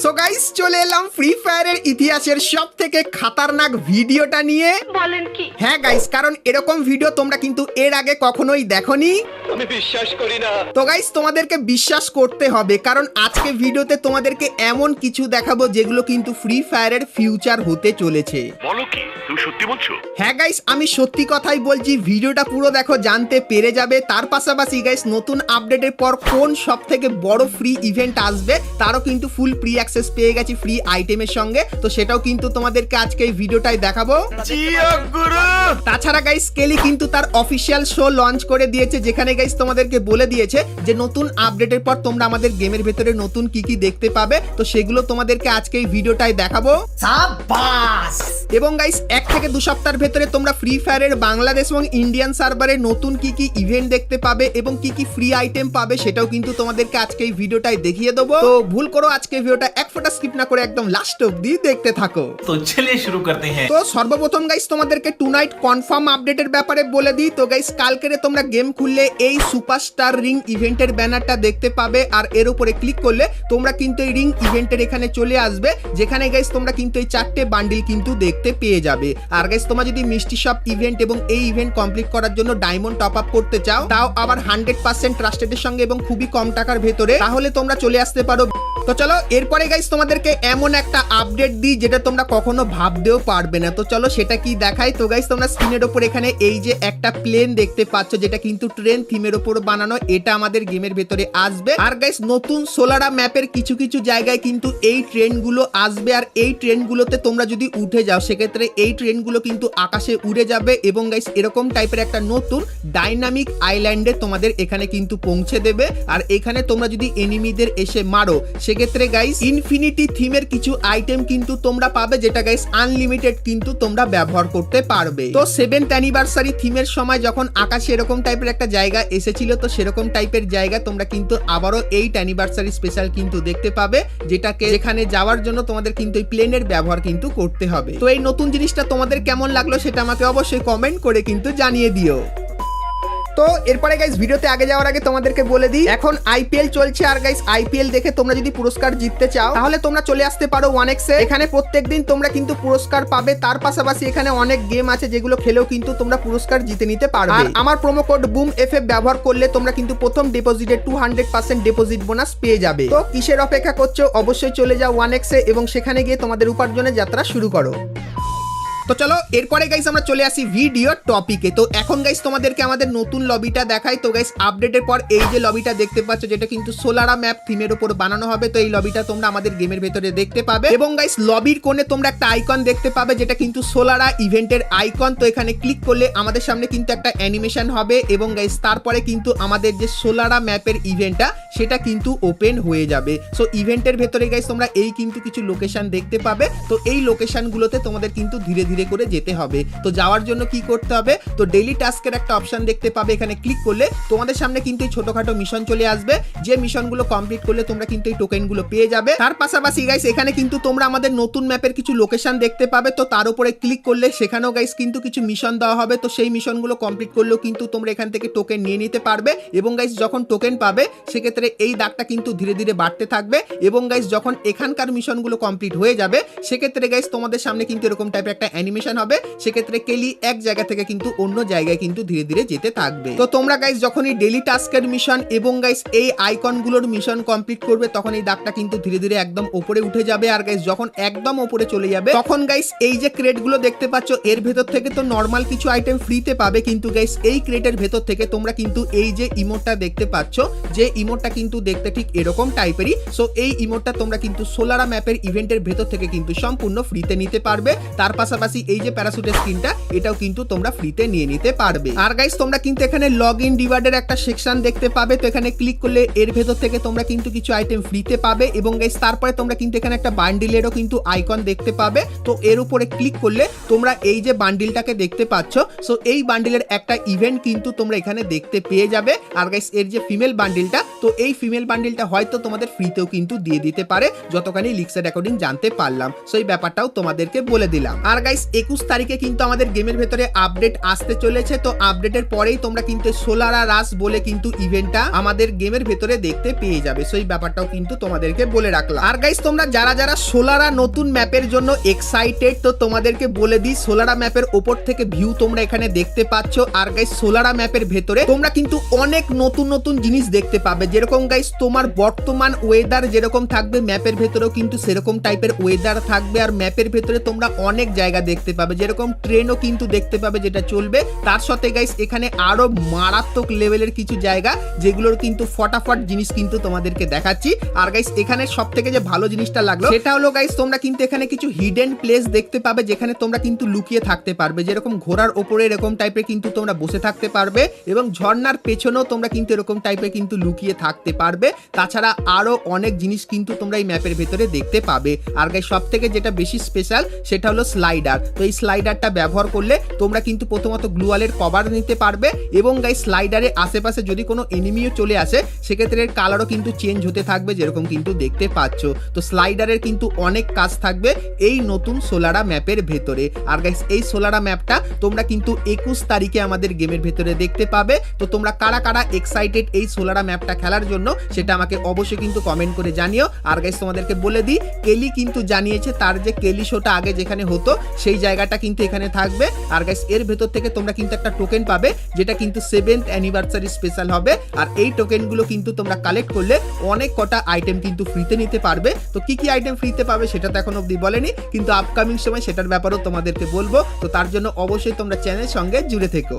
So guys চলে এলাম free ফায়ারের ইতিহাসের সব থেকে খাতারনাক ভিডিওটা নিয়ে। বলেন কি? হ্যাঁ গাইস, কারণ এরকম ভিডিও তোমরা কিন্তু এর আগে কখনোই দেখোনি। আমি বিশ্বাস করি না। তো গাইস তোমাদেরকে বিশ্বাস করতে হবে, কারণ আজকে ভিডিওতে তোমাদেরকে এমন কিছু দেখাবো যেগুলো কিন্তু ফ্রি ফায়ারের ফিউচার হতে চলেছে। বলো কি, তুমি সত্যি বলছো? হ্যাঁ গাইস, আমি সত্যি কথাই বলছি, ভিডিওটা পুরো দেখো, জানতে পেরে যাবে। তার পাশাপাশি গাইস নতুন আপডেটের পর কোন সব থেকে বড় ফ্রি ইভেন্ট আসবে তারও কিন্তু ফুল ফ্রি অ্যাক্সেস পেয়ে গেছি ফ্রি আইটেমের সঙ্গে। তো সেটাও কিন্তু তোমাদেরকে আজকে এই ভিডিওটাই দেখাবো। তাছাড়া গাইস কেলি কিন্তু তার অফিসিয়াল শো লঞ্চ করে দিয়েছে, যেখানে গাইস তোমাদেরকে বলে দিয়েছে যে নতুন আপডেটের পর তোমরা আমাদের গেমের ভেতরে নতুন কি কি দেখতে পাবে। তো সেগুলো তোমাদেরকে আজকে এই ভিডিওটাই দেখাবো। এবং গাইস 1 থেকে 2 সপ্তাহের ভেতরে তোমরা ফ্রি ফায়ারের বাংলাদেশ এবং ইন্ডিয়ান সার্ভারে নতুন কি কি ইভেন্ট দেখতে পাবে এবং কি কি ফ্রি আইটেম পাবে সেটাও কিন্তু তোমাদেরকে আজকে এই ভিডিওটাই দেখিয়ে দেবো। তো ভুল করো আজকে ভিডিওটা এক ফোঁটা স্কিপ না করে একদম লাস্ট অবধি দেখতে থাকো। তো চলিए শুরু করতে हैं। তো সর্বপ্রথম গাইস তোমাদেরকে টুনাইট কনফার্ম আপডেটের ব্যাপারে বলে দিই। তো গাইস কালকেরে তোমরা গেম খুললে এই সুপারস্টার রিং ইভেন্টের ব্যানারটা দেখতে পাবে, আর এর উপরে ক্লিক করলে তোমরা কিন্তু এই রিং ইভেন্টের এখানে চলে আসবে, যেখানে গাইস তোমরা কিন্তু এই 4টে বান্ডিল কিন্তু দেখতে পেয়ে যাবে। আর গাইস তোমরা যদি মিষ্টি শপ ইভেন্ট এবং এই ইভেন্ট কমপ্লিট করার জন্য ডায়মন্ড টপ আপ করতে চাও, তাও আবার 100% ট্রাস্টেডের সঙ্গে এবং খুবই কম টাকার ভেতরে, তাহলে তোমরা চলে আসতে পারো। তো চলো এরপরে গাইস তোমাদেরকে এমন একটা আপডেট দিই যেটা তোমরা কখনো ভাবতেও পারবে না। তো চলো সেটা কি দেখাই। তো গাইস তোমরা স্ক্রিনের উপর এখানে এই যে একটা প্লেন দেখতে পাচ্ছ, যেটা কিন্তু ট্রেন থিমের উপর বানানো, এটা আমাদের গেমের ভেতরে আসবে। আর গাইস নতুন সোলারা ম্যাপের কিছু কিছু জায়গায় কিন্তু এই ট্রেনগুলো আসবে, আর এই ট্রেনগুলোতে তোমরা যদি উঠে যাও সেক্ষেত্রে এই ট্রেনগুলো কিন্তু আকাশে উড়ে যাবে এবং গাইস এরকম টাইপের একটা নতুন ডাইনামিক আইল্যান্ডে তোমাদের এখানে কিন্তু পৌঁছে দেবে। আর এখানে তোমরা যদি এনিমিদের এসে মারো সেক্ষেত্রে গাইস ইনফিনিটি থিমের কিছু আইটেম কিন্তু তোমরা পাবে, যেটা গাইস আনলিমিটেড কিন্তু তোমরা ব্যবহার করতে পারবে। তো 7th অ্যানিভার্সারি থিমের সময় যখন আকাশে এরকম টাইপের একটা জায়গা এসেছিল, তো সেরকম টাইপের জায়গা তোমরা কিন্তু আবারও 8th অ্যানিভার্সারি স্পেশাল কিন্তু দেখতে পাবে, যেটাকে যেখানে যাওয়ার জন্য তোমাদের কিন্তু এই প্লেনের ব্যবহার কিন্তু করতে হবে। তো এই নতুন জিনিসটা তোমাদের কেমন লাগলো সেটা আমাকে অবশ্যই কমেন্ট করে কিন্তু জানিয়ে দিও। তো এরপরে গাইস ভিডিওতে আগে যাওয়ার আগে তোমাদেরকে বলে দিই, এখন আইপিএল চলছে, আর গাইস আইপিএল দেখে তোমরা যদি পুরস্কার জিততে চাও তাহলে তোমরা চলে আসতে পারো 1x এ। এখানে প্রত্যেকদিন তোমরা কিন্তু পুরস্কার পাবে, তার পাশাপাশি এখানে অনেক গেম আছে যেগুলো খেলেও কিন্তু তোমরা পুরস্কার জিতে নিতে পারবে। আর আমার প্রোমো কোড বুম এফএফ ব্যবহার করলে তোমরা কিন্তু প্রথম ডিপোজিটে 200% ডিপোজিট বোনাস পেয়ে যাবে। তো কিসের অপেক্ষা করছো, অবশ্যই চলে যাও 1x এ এবং সেখানে গিয়ে তোমাদের উপার্জনের যাত্রা শুরু করো। তো চলো এরপরে গাইস আমরা চলে আসি ভিডিও টপিকে। তো এখন গাইস তোমাদেরকে আমাদের নতুন লবিটা দেখাই। তো গাইস আপডেটের পর এই যে লবিটা দেখতে পাচ্ছ, যেটা কিন্তু সোলারা ম্যাপ থিমের উপর বানানো হবে, তো এই লবিটা তোমরা আমাদের গেমের ভেতরে দেখতে পাবে। এবং গাইস লবির কোণে তোমরা একটা আইকন দেখতে পাবে, যেটা কিন্তু সোলারা ইভেন্টের আইকন। তো এখানে ক্লিক করলে আমাদের সামনে কিন্তু একটা অ্যানিমেশন হবে এবং গাইস তারপরে কিন্তু আমাদের যে সোলারা ম্যাপের ইভেন্টটা সেটা কিন্তু ওপেন হয়ে যাবে। সো ইভেন্টের ভেতরে গাইস তোমরা এই কিন্তু কিছু লোকেশন দেখতে পাবে। তো এই লোকেশনগুলোতে তোমাদের কিন্তু ধীরে ধীরে করে যেতে হবে। তো যাওয়ার জন্য কি করতে হবে, তো ডেইলি টাস্কের একটা অপশন দেখতে পাবে, এখানে ক্লিক করলে তোমাদের সামনে কিন্তু এই ছোটখাটো মিশন চলে আসবে, যে মিশনগুলো কমপ্লিট করলে তোমরা কিন্তু এই টোকেনগুলো পেয়ে যাবে। তার পাশাপাশি গাইস এখানে কিন্তু তোমরা আমাদের নতুন ম্যাপের কিছু লোকেশন দেখতে পাবে, তো তার উপরে ক্লিক করলে সেখানেও গাইস কিন্তু কিছু মিশন দেওয়া হবে। তো সেই মিশনগুলো কমপ্লিট করলেও কিন্তু তোমরা এখান থেকে টোকেন নিয়ে নিতে পারবে। এবং গাইস যখন টোকেন পাবে সেক্ষেত্রে এই দাগটা কিন্তু ধীরে ধীরে বাড়তে থাকবে। এবং গাইস যখন এখানকার মিশনগুলো কমপ্লিট হয়ে যাবে সেক্ষেত্রে গাইস তোমাদের সামনে কিন্তু এরকম টাইপের একটা অ্যানিমেশন হবে, সেক্ষেত্রে কেলি এক জায়গা থেকে কিন্তু অন্য জায়গায় কিন্তু ধীরে ধীরে যেতে থাকবে। তো তোমরা গাইস যখনই ডেইলি টাস্কের মিশন এবং গাইস এই আইকনগুলোর মিশন কমপ্লিট করবে তখন এই দাগটা কিন্তু ধীরে ধীরে একদম উপরে উঠে যাবে। আর গাইস যখন একদম উপরে চলে যাবে তখন গাইস এই যে ক্রেটগুলো দেখতে পাচ্ছ, এর ভেতর থেকে তো নরমাল কিছু আইটেম ফ্রিতে পাবে, কিন্তু গাইস এই ক্রেটের ভেতর থেকে তোমরা কিন্তু এই যে ইমোটটা দেখতে পাচ্ছ, যে ইমোটটা কিন্তু দেখতে ঠিক এরকম টাইপেরই। সো এই ইমোটটা তোমরা কিন্তু সোলারা ম্যাপের ইভেন্টের ভেতর থেকে কিন্তু সম্পূর্ণ ফ্রিতে নিতে পারবে। তার পাশাপাশি এই যে প্যারাসুটের স্ক্রিনটা, এটাও কিন্তু তোমরা ফ্রিতে নিয়ে নিতে পারবে। আর গাইস তোমরা কিন্তু এখানে লগ ইন রিওয়ার্ডের একটা সেকশন দেখতে পাবে, তো এখানে ক্লিক করলে এর ভেতর থেকে তোমরা কিন্তু কিছু আইটেম ফ্রিতে পাবে। এবং গাইস তারপরে তোমরা কিন্তু এখানে একটা বান্ডিলেরও কিন্তু আইকন দেখতে পাবে, তো এর উপরে ক্লিক করলে তোমরা এই যে বান্ডিলটাকে দেখতে পাচ্ছ, সো এই বান্ডিলের একটা ইভেন্ট কিন্তু তোমরা এখানে দেখতে পেয়ে যাবে। আর গাইস এর যে ফিমেল বান্ডিলটা, তো এই ফিমেল বান্ডিলটা হয়তো তোমাদের ফ্রিতেও কিন্তু দিয়ে দিতে পারে, যতখানি লিক্সের অ্যাকর্ডিং জানতে পারলাম। সো এই ব্যাপারটাও তোমাদেরকে বলে দিলাম। আর গাইস গাইস 21 তারিখে কিন্তু আমাদের গেমের ভেতরে আপডেট আসতে চলেছে। তো আপডেটের পরেই তোমরা কিন্তু সোলারা রাস বলে কিন্তু ইভেন্টটা আমাদের গেমের ভেতরে দেখতে পেয়ে যাবে। সো এই ব্যাপারটাও কিন্তু তোমাদেরকে বলে রাখলাম। আর গাইস তোমরা যারা যারা সোলারা নতুন ম্যাপের জন্য এক্সাইটেড, তো তোমাদেরকে বলে দিই সোলারা ম্যাপের ওপর থেকে ভিউ তোমরা এখানে দেখতে পাচ্ছ। আর গাইস সোলারা ম্যাপের ভেতরে তোমরা কিন্তু অনেক নতুন নতুন জিনিস দেখতে পাবে। যেরকম গাইস তোমার বর্তমান ওয়েদার যেরকম থাকবে ম্যাপের ভেতরেও কিন্তু সেরকম টাইপের ওয়েদার থাকবে। আর ম্যাপের ভেতরে তোমরা অনেক জায়গা দেখতে পাবে, যেরকম ট্রেনও কিন্তু দেখতে পাবে যেটা চলবে। তার সাথে গাইস এখানে আরো মারাত্মক লেভেলের কিছু জায়গা যেগুলোর কিন্তু ফটাফট জিনিস কিন্তু তোমাদেরকে দেখাচ্ছি। আর গাইস এখানে সব থেকে যে ভালো জিনিসটা লাগলো সেটা হলো গাইস তোমরা কিন্তু এখানে কিছু হিডেন প্লেস দেখতে পাবে যেখানে তোমরা কিন্তু লুকিয়ে থাকতে পারবে। যেরকম ঘোড়ার ওপরে এরকম টাইপের কিন্তু তোমরা বসে থাকতে পারবে এবং ঝর্ণার পেছনেও তোমরা কিন্তু এরকম টাইপের কিন্তু লুকিয়ে থাকতে পারবে। তাছাড়া আরো অনেক জিনিস কিন্তু তোমরা এই ম্যাপের ভেতরে দেখতে পাবে। আর গাইস সব থেকে যেটা বেশি স্পেশাল সেটা হলো স্লাইডার। তো এই স্লাইডারটা ব্যবহার করলে তোমরা কিন্তু প্রথমত গ্লুয়ালের কভার নিতে পারবে এবং গাইস স্লাইডারের আশেপাশে যদি কোনো এনিমিও চলে আসে সেক্ষেত্রে এর কালারও কিন্তু চেঞ্জ হতে থাকবে যেরকম কিন্তু দেখতে পাচ্ছ। তো স্লাইডারের কিন্তু অনেক কাজ থাকবে এই নতুন সোলারা ম্যাপের ভেতরে। আর গাইস এই সোলারা ম্যাপটা তোমরা কিন্তু 21 তারিখে আমাদের গেমের ভেতরে দেখতে পাবে। তো তোমরা কারা কারা এক্সাইটেড এই সোলারা ম্যাপটা খেলার জন্য সেটা আমাকে অবশ্যই কিন্তু কমেন্ট করে জানিও। আর গাইস তোমাদেরকে বলে দিই কেলি কিন্তু জানিয়েছে তার যে কেলি শোটা আগে যেখানে হতো সেই জায়গাটা কিন্তু এখানে থাকবে। আর গাইস এর ভেতর থেকে তোমরা কিন্তু একটা টোকেন পাবে যেটা কিন্তু 7th অ্যানিভার্সারি স্পেশাল হবে। আর এই টোকেনগুলো কিন্তু তোমরা কালেক্ট করলে অনেক কটা আইটেম কিন্তু ফ্রিতে নিতে পারবে। তো কি কি আইটেম ফ্রিতে পাবে সেটা তো এখন অবধি বলেনি, কিন্তু আপকামিং সময় সেটার ব্যাপারেও তোমাদেরকে বলবো। তো তার জন্য অবশ্যই তোমরা চ্যানেলের সঙ্গে জুড়ে থেকো।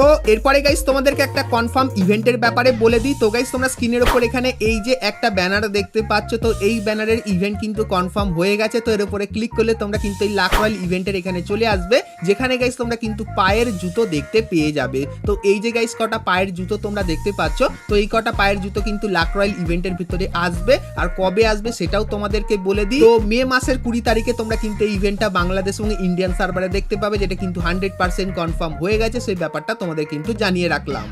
তো এরপরে গাইস তোমাদেরকে একটা কনফার্ম ইভেন্টের ব্যাপারে বলে দিই। তো গাইস তোমরা স্ক্রিনের উপর এখানে এই যে একটা ব্যানার দেখতে পাচ্ছ, তো এই ব্যানারের ইভেন্ট কিন্তু কনফার্ম হয়ে গেছে। তো এর উপরে ক্লিক করলে তোমরা কিন্তু এই লাক রয়্যাল ইভেন্টের এখানে চলে আসবে, যেখানে গাইস তোমরা কিন্তু পায়ের জুতো দেখতে পেয়ে যাবে। তো এই যে গাইস কটা পায়ের জুতো তোমরা দেখতে পাচ্ছ, তো এই কটা পায়ের জুতো কিন্তু লাক রয়্যাল ইভেন্টের ভিতরে আসবে। আর কবে আসবে সেটাও তোমাদেরকে বলে দিই। তো মে মাসের 20 তারিখে তোমরা কিন্তু এই ইভেন্টটা বাংলাদেশ এবং ইন্ডিয়ান সার্ভারে দেখতে পাবে, যেটা কিন্তু 100% কনফার্ম হয়ে গেছে। সেই ব্যাপারটা তোমাদের কিন্তু জানিয়ে রাখলাম।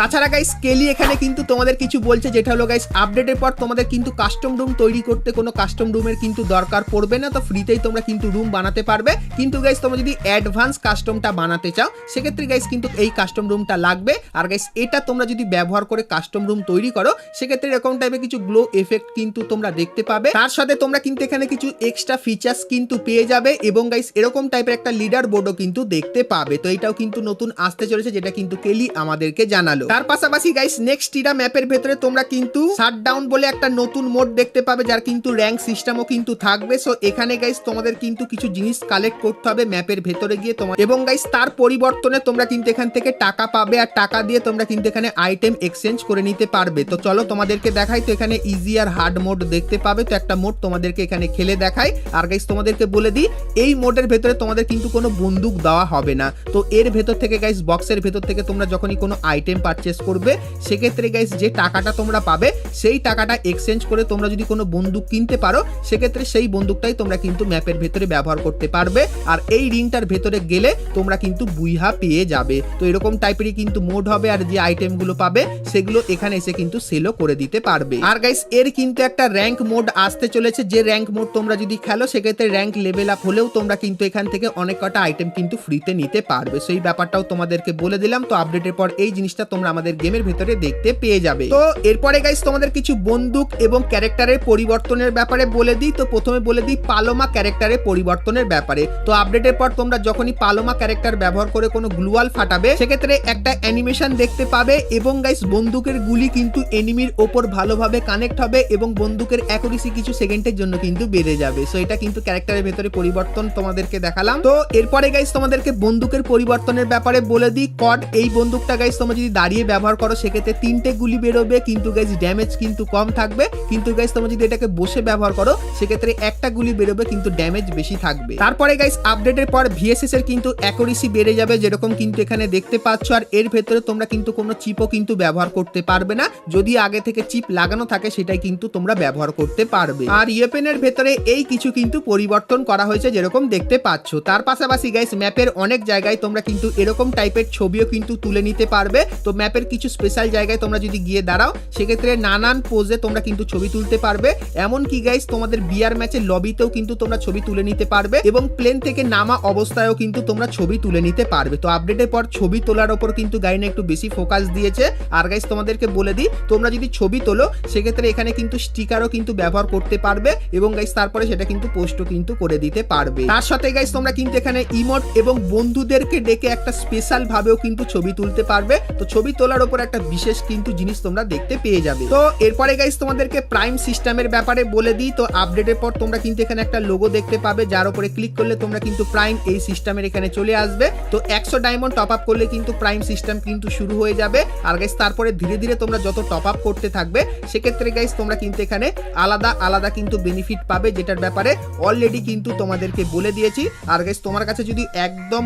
তাছাড়া গাইস কেলি এখানে কিন্তু তোমাদের কিছু বলছে, যেটা হলো গাইস আপডেটের পর তোমাদের কিন্তু কাস্টম রুম তৈরি করতে কোনো কাস্টম রুমের কিন্তু দরকার পড়বে না। তো ফ্রিতেই তোমরা কিন্তু রুম বানাতে পারবে। কিন্তু গাইস তোমরা যদি অ্যাডভান্স কাস্টমটা বানাতে চাও সেক্ষেত্রে গাইস কিন্তু এই কাস্টম রুমটা লাগবে। আর গাইস এটা তোমরা যদি ব্যবহার করে কাস্টম রুম তৈরি করো সেক্ষেত্রে এরকম টাইপের কিছু গ্লো এফেক্ট কিন্তু তোমরা দেখতে পাবে। তার সাথে তোমরা কিন্তু এখানে কিছু এক্সট্রা ফিচার্স কিন্তু পেয়ে যাবে এবং গাইস এরকম টাইপের একটা লিডার বোর্ডও কিন্তু দেখতে পাবে। তো এটাও কিন্তু নতুন আসতে চলেছে, যেটা কিন্তু কেলি আমাদেরকে জানালো। তার পাশাপাশি গাইস নেক্সট টিরা ম্যাপের ভেতরে তোমরা কিন্তু শাটডাউন বলে একটা নতুন মোড দেখতে পাবে, যার কিন্তু র্যাঙ্ক সিস্টেমও কিন্তু থাকবে। সো এখানে গাইস তোমাদের কিন্তু কিছু জিনিস কালেক্ট করতে হবে ম্যাপের ভেতরে গিয়ে তোমার, এবং গাইস তার পরিবর্তনে তোমরা কিন্তু এখান থেকে টাকা পাবে। আর টাকা দিয়ে তোমরা কিন্তু এখানে আইটেম এক্সচেঞ্জ করে নিতে পারবে। তো চলো তোমাদেরকে দেখাই। তো এখানে ইজি আর হার্ড মোড দেখতে পাবে, তো একটা মোড তোমাদেরকে এখানে খেলে দেখাই। আর গাইস তোমাদেরকে বলে দিই এই মোডের ভেতরে তোমাদের কিন্তু কোনো বন্দুক দেওয়া হবে না। তো এর ভেতর থেকে গাইস বক্সের ভেতর থেকে তোমরা যখনই কোনো আইটেম পারচেস করবে সেক্ষেত্রে গাইস যে টাকাটা তোমরা পাবে সেই টাকাটা এক্সচেঞ্জ করে তোমরা যদি কোনো বন্দুক কিনতে পারো সেক্ষেত্রে সেই বন্দুকটাই তোমরা কিন্তু ম্যাপের ভেতরে ব্যবহার করতে পারবে। আর এই রিংটার ভেতরে গেলে তোমরা কিন্তু বুইহা পেয়ে যাবে। তো এরকম টাইপেরই কিন্তু মোড হবে। আর যে আইটেমগুলো পাবে সেগুলো এখানে এসে কিন্তু সেলও করে দিতে পারবে। আর গাইস এর কিন্তু একটা র্যাঙ্ক মোড আসতে চলেছে, যে র্যাঙ্ক মোড তোমরা যদি খেলো সেক্ষেত্রে র্যাঙ্ক লেভেল আপ হলেও তোমরা কিন্তু এখান থেকে অনেক কটা আইটেম কিন্তু ফ্রিতে নিতে পারবে। সেই ব্যাপারটাও তোমাদেরকে বলে দিলাম। তো আপডেটের পর এই জিনিসটা তোমরা আমাদের গেমের ভেতরে দেখতে পেয়ে যাবে। তো এরপরে গাইস তোমাদের কিছু বন্দুক এবং ক্যারেক্টারের পরিবর্তনের ব্যাপারে বলে দিই। তো প্রথমে বলে দিই পালোমা ক্যারেক্টারের পরিবর্তনের ব্যাপারে। তো আপডেটের পর তোমরা যখনই পালোমা ক্যারেক্টার ব্যবহার করে কোনো গ্লুয়াল ফাটাবে সেক্ষেত্রে একটা অ্যানিমেশন দেখতে পাবে এবং গাইস বন্দুকের গুলি কিন্তু এনিমির ওপর ভালোভাবে কানেক্ট হবে এবং বন্দুকের অ্যাকুরেসি কিছু সেকেন্ডের জন্য কিন্তু বেড়ে যাবে। সো এটা কিন্তু ক্যারেক্টারের ভেতরে পরিবর্তন তোমাদেরকে দেখালাম। তো এরপরে গাইস তোমাদেরকে বন্দুকের পরিবর্তনের ব্যাপারে বলে দিই। কড এই বন্দুকটা গাইস তোমরা যদি দাঁড়িয়ে ব্যবহার করো সেক্ষেত্রে 3টে গুলি বেরোবে, কিন্তু গাইস ড্যামেজ কিন্তু কম থাকবে। কিন্তু গাইস তোমরা যদি এটাকে বসে ব্যবহার করো সেক্ষেত্রে একটা গুলি বেরোবে কিন্তু ড্যামেজ বেশি থাকবে। তারপরে গাইস আপডেটের পর ভিএসএস এর কিন্তু অ্যাকুরেসি বেড়ে যাবে, যেরকম কিন্তু এখানে দেখতে পাচ্ছ। আর এর ভেতরে তোমরা কিন্তু কোনো চিপও কিন্তু ব্যবহার করতে পারবে না, যদি আগে থেকে চিপ লাগানো থাকে সেটাই কিন্তু তোমরা ব্যবহার করতে পারবে। আর ইয়েপেনের ভেতরে এই কিছু কিন্তু পরিবর্তন করা হয়েছে যেরকম দেখতে পাচ্ছ। তার পাশাপাশি গাইস ম্যাপের অনেক জায়গায় তোমরা কিন্তু এরকম টাইপের ছবিও কিন্তু তুলে নিতে পারবে। তো ম্যাপের কিছু স্পেশাল জায়গায় তোমরা যদি গিয়ে দাঁড়াও সেক্ষেত্রে নানান পোজে তোমরা কিন্তু ছবি তুলতে পারবে। এমনকি গাইস তোমাদের বিয়ার ম্যাচের লবিতেও কিন্তু তোমরা ছবি তুলে নিতে পারবে এবং প্লেন থেকে নামা অবস্থায়ও কিন্তু তোমরা ছবি তুলে নিতে পারবে। তো আপডেটের পর ছবি তোলার ওপর কিন্তু গাইনা একটু বেশি ফোকাস দিয়েছে। আর গাইস তোমাদেরকে বলে দিই, তোমরা যদি ছবি তোলো সেক্ষেত্রে এখানে কিন্তু স্টিকারও কিন্তু ব্যবহার করতে পারবে এবং গাইস তারপরে সেটা কিন্তু পোস্টও কিন্তু করে দিতে পারবে। তার সাথে গাইস তোমরা কিন্তু এখানে ইমোট এবং বন্ধুদেরকে ডেকে একটা স্পেশাল ভাবেও কিন্তু ছবি তুলতে পারবে। তো ছবি তোলার উপর একটা বিশেষ কিন্তু জিনিস তোমরা দেখতে পেয়ে যাবে। তো এরপরে গাইস তোমাদেরকে প্রাইম সিস্টেমের ব্যাপারে বলে দিই। তো আপডেটের পর তোমরা কিন্তু এখানে একটা লোগো দেখতে পাবে, যার উপরে ক্লিক করলে তোমরা কিন্তু প্রাইম এই সিস্টেমের এখানে চলে আসবে। তো 100 ডায়মন্ড টপ আপ করলে কিন্তু প্রাইম সিস্টেম কিন্তু শুরু হয়ে যাবে। আর গাইস তারপরে ধীরে ধীরে তোমরা যত টপ আপ করতে থাকবে সেক্ষেত্রে গাইস তোমরা কিন্তু এখানে আলাদা আলাদা কিন্তু বেনিফিট পাবে, যেটার ব্যাপারে অলরেডি কিন্তু তোমাদেরকে বলে দিয়েছি। আর গাইস তোমার কাছে যদি একদম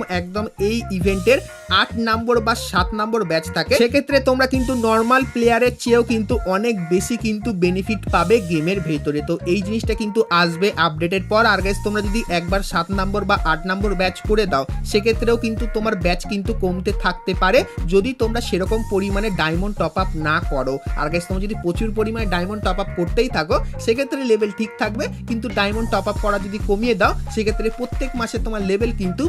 এই ইভেন্টের 8 নম্বর বা 7 নম্বর ব্যাচ থাকে সেক্ষেত্রে তোমরা কিন্তু নর্মাল প্লেয়ারের চেয়েও কিন্তু অনেক বেশি কিন্তু বেনিফিট পাবে গেমের ভেতরে। তো এই জিনিসটা কিন্তু আসবে আপডেটের পর। আর গাইস তোমরা যদি একবার 7 নম্বর বা 8 নম্বর ব্যাচ করে দাও সেক্ষেত্রেও কিন্তু তোমার ব্যাচ কিন্তু কমতে থাকতে পারে যদি তোমরা সেরকম পরিমাণে ডায়মন্ড টপ আপ না করো। আর গাইস তোমরা যদি প্রচুর পরিমাণে ডায়মন্ড টপ আপ করতেই থাকো সেক্ষেত্রে লেভেল ঠিক থাকবে, কিন্তু ডায়মন্ড টপ আপ করা যদি কমিয়ে দাও সেক্ষেত্রে প্রত্যেক মাসে তোমার লেভেল কিন্তু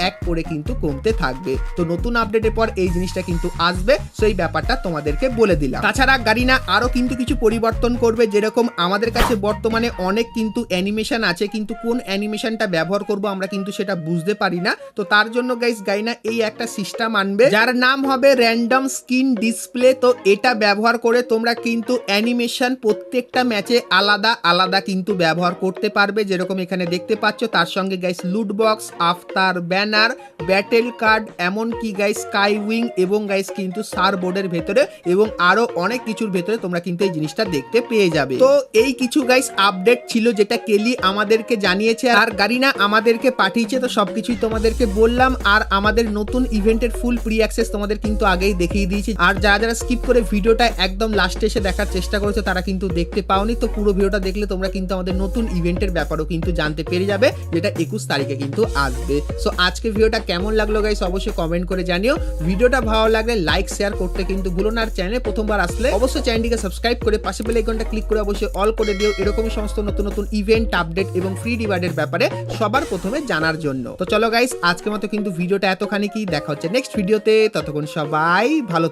এক করে কিন্তু কমতে থাকবে। তো নতুন আপডেটের পর এই জিনিসটা কিন্তু আসবে, সেই ব্যাপারটা তোমাদেরকে বলে দিলাম। তাছাড়া গারিনা আরো কিন্তু কিছু পরিবর্তন করবে, যেরকম আমাদের কাছে বর্তমানে অনেক কিন্তু অ্যানিমেশন আছে, কিন্তু কোন অ্যানিমেশনটা ব্যবহার করব আমরা কিন্তু সেটা বুঝতে পারি না। তো তার জন্য গাইস গারিনা এই একটা সিস্টেম আনবে যার নাম হবে র্যান্ডম স্কিন ডিসপ্লে। তো এটা ব্যবহার করে তোমরা কিন্তু অ্যানিমেশন প্রত্যেকটা ম্যাচে আলাদা আলাদা কিন্তু ব্যবহার করতে পারবে, যেরকম এখানে দেখতে পাচ্ছ। তার সঙ্গে গাইস লুট বক্স, আফতার, ব্যানার, ব্যাটেল কার্ড, এমনকি গাইস স্কাই উইং এবং গাইস কিন্তু সার বোর্ডের ভেতরে এবং আরো অনেক কিছুর ভেতরে তোমরা কিন্তু এই জিনিসটা দেখতে পেয়ে যাবে। তো এই কিছু গাইস আপডেট ছিল যেটা কেলি আমাদেরকে জানিয়েছে আর গারিনা আমাদেরকে পাঠিয়েছে। তো সবকিছুই তোমাদেরকে বললাম। আর আমাদের নতুন ইভেন্টের ফুল প্রি অ্যাক্সেস তোমাদের কিন্তু আগেই দেখিয়ে দিয়েছি। আর যারা স্কিপ করে ভিডিওটা একদম লাস্টে এসে দেখার চেষ্টা করেছো তারা কিন্তু দেখতে পাওনি। তো পুরো ভিডিওটা দেখলে তোমরা কিন্তু আমাদের নতুন ইভেন্টের ব্যাপারেও কিন্তু জানতে পেরে যাবে, যেটা 21 তারিখে কিন্তু আসবে। সো আজকে ভিডিওটা কেমন লাগলো গাইস অবশ্যই কমেন্ট করে জানিও। ভিডিওটা ভালো লাগলে লাইক শেয়ার করতে কিন্তু ভুলো না। আর চ্যানেলে প্রথমবার আসলে অবশ্যই চ্যানেলটিকে সাবস্ক্রাইব করে পাশে বেল আইকনটা ক্লিক করে অবশ্যই অল করে দিও, এরকমই সমস্ত নতুন নতুন ইভেন্ট আপডেট এবং ফ্রি রিওয়ার্ডের ব্যাপারে সবার প্রথমে জানার জন্য। তো চলো গাইস আজকের মতো কিন্তু ভিডিওটা এতখানি কি, দেখা হচ্ছে নেক্সট ভিডিওতে। ততক্ষণ সবাই ভালো